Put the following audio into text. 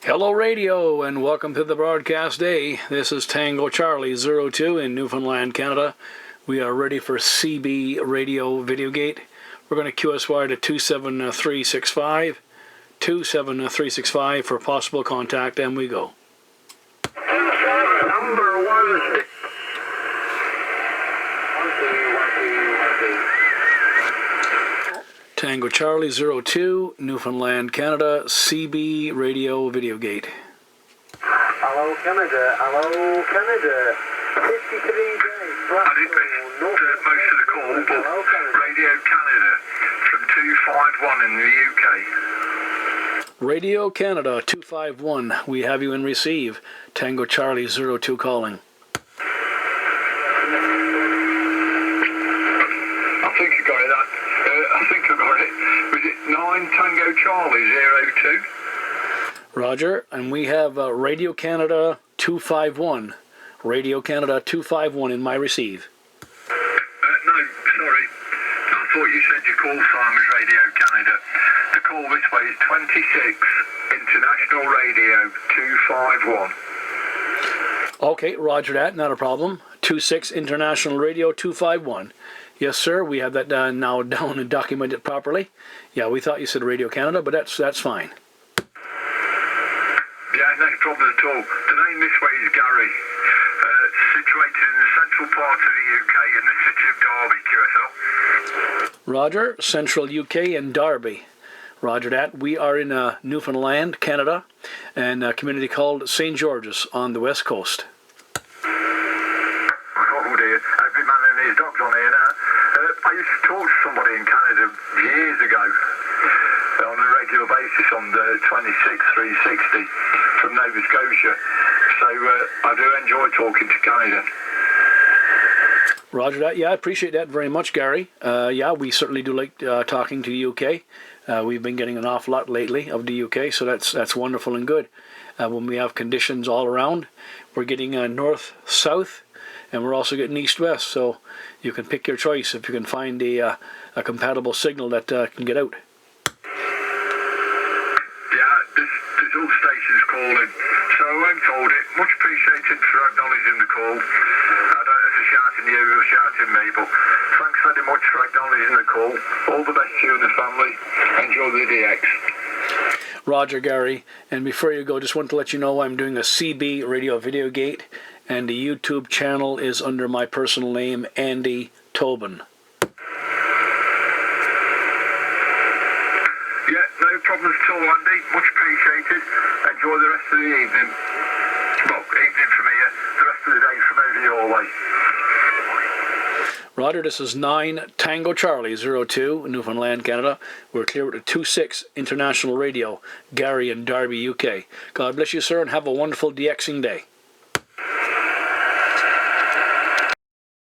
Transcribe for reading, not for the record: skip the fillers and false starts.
Hello radio and welcome to the broadcast day. This is Tango Charlie 02 in Newfoundland, Canada. We are ready for CB Radio VideoGate. We're going to QSY to 27365. 27365 for possible contact, and we go. Number 1. Tango Charlie 02, Newfoundland, Canada, CB Radio VideoGate. Hello Canada, hello Canada. 53 days. I didn't miss most of the call, but Radio Canada from 251 in the UK. Radio Canada 251, we have you in receive. Tango Charlie 02 calling. I think you got it. I think I got it. Was it 9 Tango Charlie 02? Roger, and we have Radio Canada 251. Radio Canada 251 in my receive. No, sorry. I thought you said your call sign was Radio Canada. The call this way is 26 International Radio 251. Okay, roger that, not a problem. 26 International Radio 251. Yes, sir, we have that now down and documented properly. Yeah, we thought you said Radio Canada, but that's fine. Yeah, no problem at all. The name this way is Gary. Situated in the central part of the UK in the city of Darby, QSL. Roger, central UK and Darby. Roger that. We are in Newfoundland, Canada, and a community called St. George's on the west coast. Oh dear, every man and his dog's on here now. I used to talk to somebody in Canada years ago on a regular basis on the 26360 from Nova Scotia. So I do enjoy talking to Canada. Roger that. Yeah, I appreciate that very much, Gary. Yeah, we certainly do like talking to the UK. We've been getting an awful lot lately of the UK, so that's wonderful and good. When we have conditions all around, we're getting north-south, and we're also getting east-west, so you can pick your choice if you can find a compatible signal that can get out. Yeah, there's all stations calling, so I won't hold it. Much appreciated for acknowledging the call. I don't know if you're shouting you or shouting me, but thanks very much for acknowledging the call. All the best to you and the family. Enjoy the DX. Roger, Gary. And before you go, just want to let you know I'm doing a CB Radio VideoGate, and the YouTube channel is under my personal name, Andy Tobin. Yeah, no problems at all, Andy. Much appreciated. Enjoy the rest of the evening. Well, evening from here. The rest of the day from over your way. Roger, this is 9 Tango Charlie 02, Newfoundland, Canada. We're clear at 26 International Radio, Gary and Darby, UK. God bless you, sir, and have a wonderful DXing day.